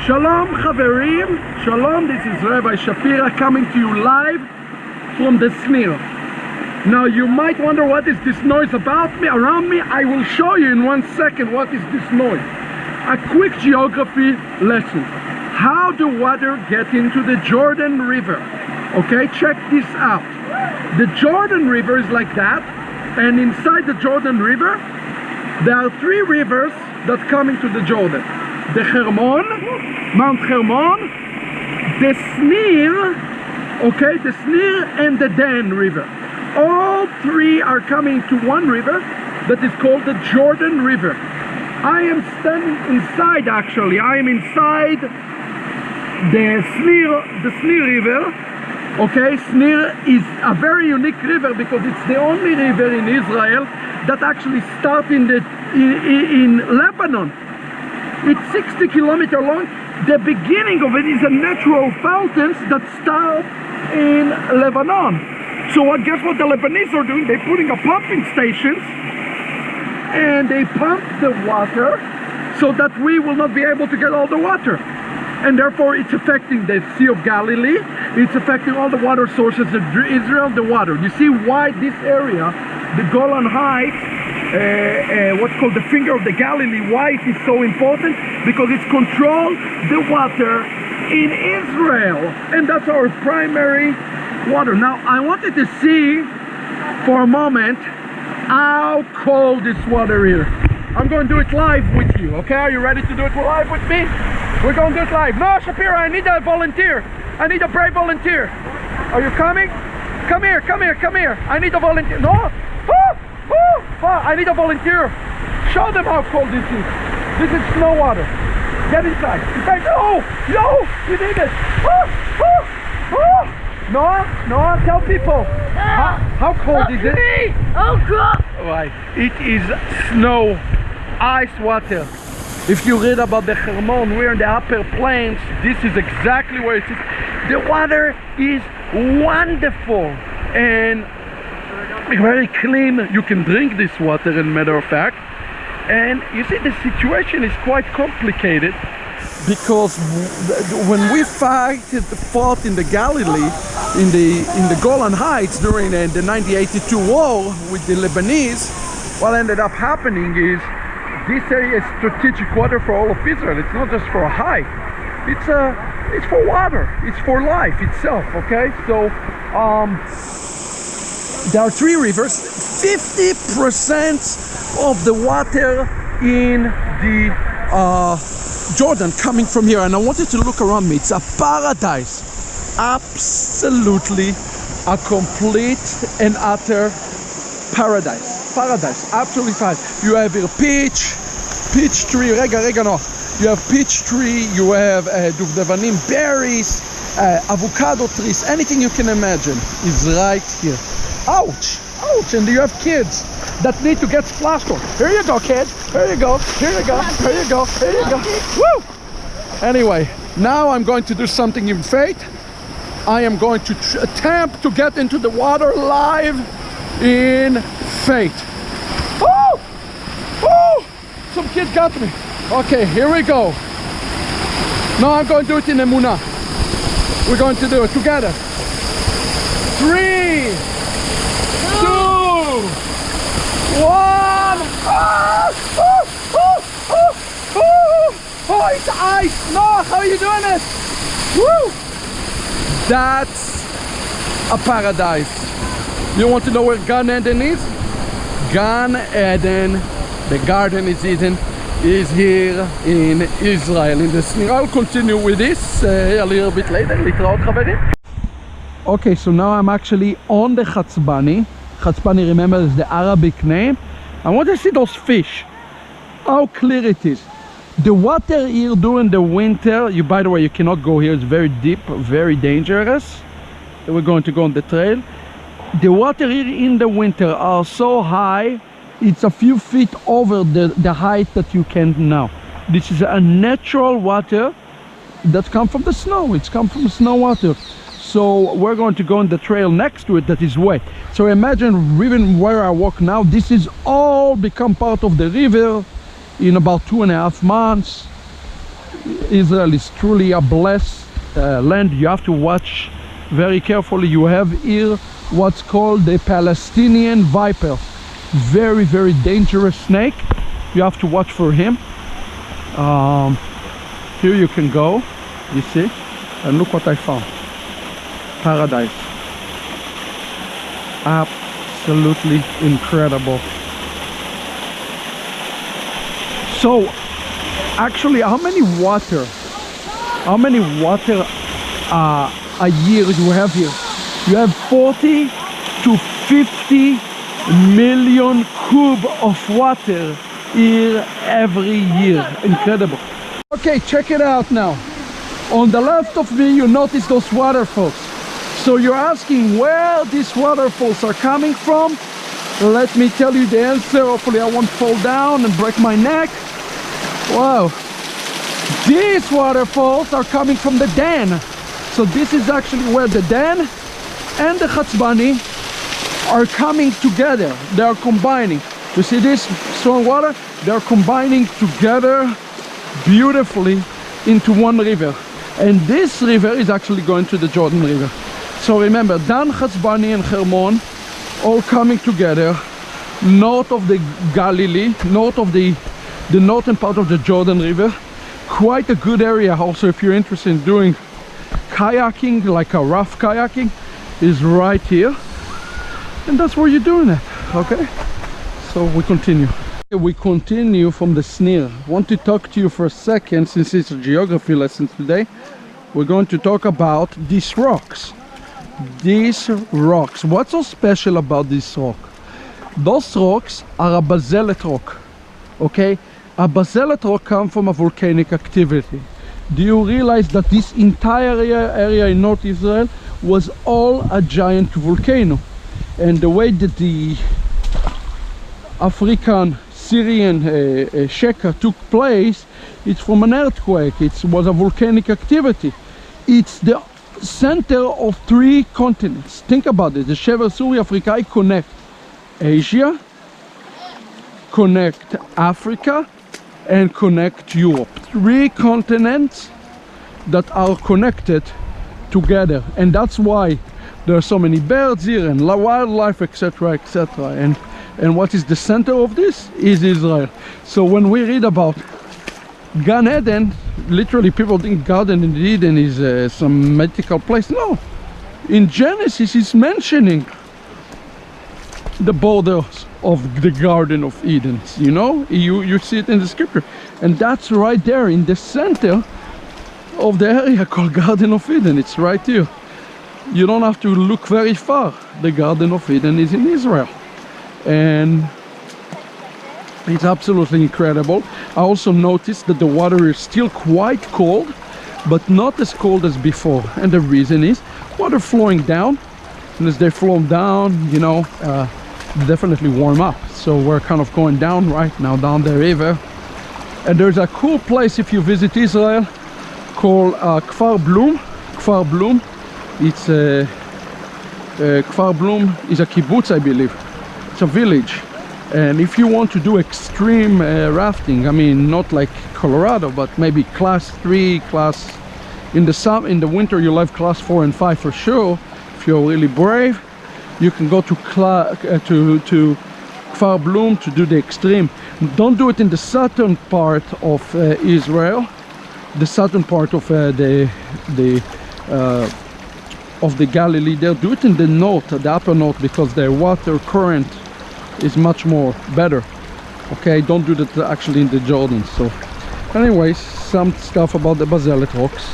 Shalom Chaverim, Shalom, this is Rabbi Shapira coming to you live from the Snir. Now you might wonder what is this noise around me. I will show you in 1 second what is this noise. A quick geography lesson. How do water get into the Jordan River? Okay, check this out. The Jordan River is like that, and inside the Jordan River there are 3 rivers that come into the Jordan. The Hermon, Mount Hermon, the Snir, okay, the Snir and the Dan River. All 3 are coming to one river that is called the Jordan River. I am standing inside, actually. I am inside the Snir River. Okay, Snir is a very unique river because it's the only river in Israel that actually starts in Lebanon. It's 60 kilometers long. The beginning of it is a natural fountains that start in Lebanon. So guess what the Lebanese are doing? They're putting a pumping stations and they pump the water so that we will not be able to get all the water. And therefore it's affecting the Sea of Galilee. It's affecting all the water sources of Israel, the water. You see why this area, the Golan Heights, what's called the finger of the Galilee, why it is so important? Because it's control the water in Israel, and that's our primary water. Now I wanted to see for a moment how cold this water is. I'm going to do it live with you, okay? Are you ready to do it live with me? We're going to do it live. No, Shapira, I need a volunteer. I need a brave volunteer. Are you coming? Come here, come here, come here. I need a volunteer. No? I need a volunteer. Show them how cold this is. This is snow water. Get inside. No, you need it. No, tell people. How cold is it? Oh God! Right. It is snow, ice water. If you read about the Hermon, we're in the upper plains. This is exactly where it is. The water is wonderful and very clean. You can drink this water, as a matter of fact. And you see, the situation is quite complicated because when we fought in the Galilee, in the Golan Heights during the 1982 war with the Lebanese, what ended up happening is this area is strategic water for all of Israel. It's not just for a hike. It's for water. It's for life itself. Okay, so there are 3 rivers. 50% of the water in the Jordan coming from here, and I wanted to look around me. It's a paradise, absolutely a complete and utter paradise. Absolutely fine. You have here peach tree, no. You have peach tree, you have duvdevanim berries, avocado trees, anything you can imagine is right here. Ouch, and you have kids that need to get splashed on. Here you go, kid. Here you go. Woo! Anyway, now I'm going to do something in faith. I am going to attempt to get into the water live in faith. Some kid got me. Okay, here we go. Now I'm going to do it in Emunah. We're going to do it together. 3, 2, 1. Oh, it's ice. No, how are you doing it? Woo! That's a paradise. You want to know where Gan Eden is? Gan Eden, the Garden is Eden, is here in Israel, in the Snir. I'll continue with this a little bit later. Okay, so now I'm actually on the Chatzbani. Chatzbani, remember, is the Arabic name. I want to see those fish. How clear it is. The water here during the winter, by the way, you cannot go here. It's very deep, very dangerous. We're going to go on the trail. The water here in the winter are so high, it's a few feet over the height that you can now. This is a natural water that comes from the snow. It's come from snow water. So we're going to go on the trail next to it that is wet. So imagine even where I walk now, this is all become part of the river in about 2.5 months. Israel is truly a blessed land. You have to watch very carefully. You have here what's called the Palestinian viper. Very, very dangerous snake. You have to watch for him. Here you can go, you see, and look what I found. Paradise. Absolutely incredible. So actually, how many water a year you have here? You have 40 to 50 million cube of water here every year. Incredible. Okay, check it out now. On the left of me, you notice those waterfalls. So you're asking where these waterfalls are coming from? Let me tell you the answer. Hopefully I won't fall down and break my neck. Wow. These waterfalls are coming from the Dan. So this is actually where the Dan and the Chatzbani are coming together. They are combining. You see this strong water? They are combining together beautifully into one river. And this river is actually going to the Jordan River. So remember, Dan, Chatzbani and Hermon all coming together north of the Galilee, north of the northern part of the Jordan River. Quite a good area also if you're interested in doing kayaking, like a rough kayaking, is right here. And that's where you're doing it, okay? So we continue. We continue from the Snir. I want to talk to you for a second, since it's a geography lesson today. We're going to talk about these rocks. These rocks. What's so special about this rock? Those rocks are a basalt rock, okay? A basalt rock comes from a volcanic activity. Do you realize that this entire area in North Israel was all a giant volcano? And the way that the African Syrian Sheka took place, it's from an earthquake. It was a volcanic activity. It's the center of 3 continents. Think about it. The Shever Suri Afrikai connect Asia, connect Africa, and connect Europe. 3 continents that are connected together, and that's why there are so many birds here and wildlife, etc., etc. And what is the center of this is Israel. So when we read about Gan Eden, literally people think Garden in Eden is some mythical place. No, in Genesis it's mentioning the borders of the Garden of Eden. You know, you see it in the scripture, and that's right there in the center of the area called Garden of Eden. It's right here. You don't have to look very far. The Garden of Eden is in Israel, and it's absolutely incredible. I also noticed that the water is still quite cold, but not as cold as before. And the reason is water flowing down, and as they flow down, you know, definitely warm up. So we're kind of going down right now, down the river. And there's a cool place if you visit Israel called Kfar Blum. Kfar Blum. It's Kfar Blum is a kibbutz, I believe. It's a village. And if you want to do extreme rafting, I mean, not like Colorado, but maybe class 3, class in the winter you'll have class 4 and 5 for sure. If you're really brave, you can go to Kfar Blum to do the extreme. Don't do it in the southern part of Israel, the southern part of the Galilee. They'll do it in the north, the upper north, because the water current is much more better. Okay, don't do that actually in the Jordan. So anyways, some stuff about the basalt rocks.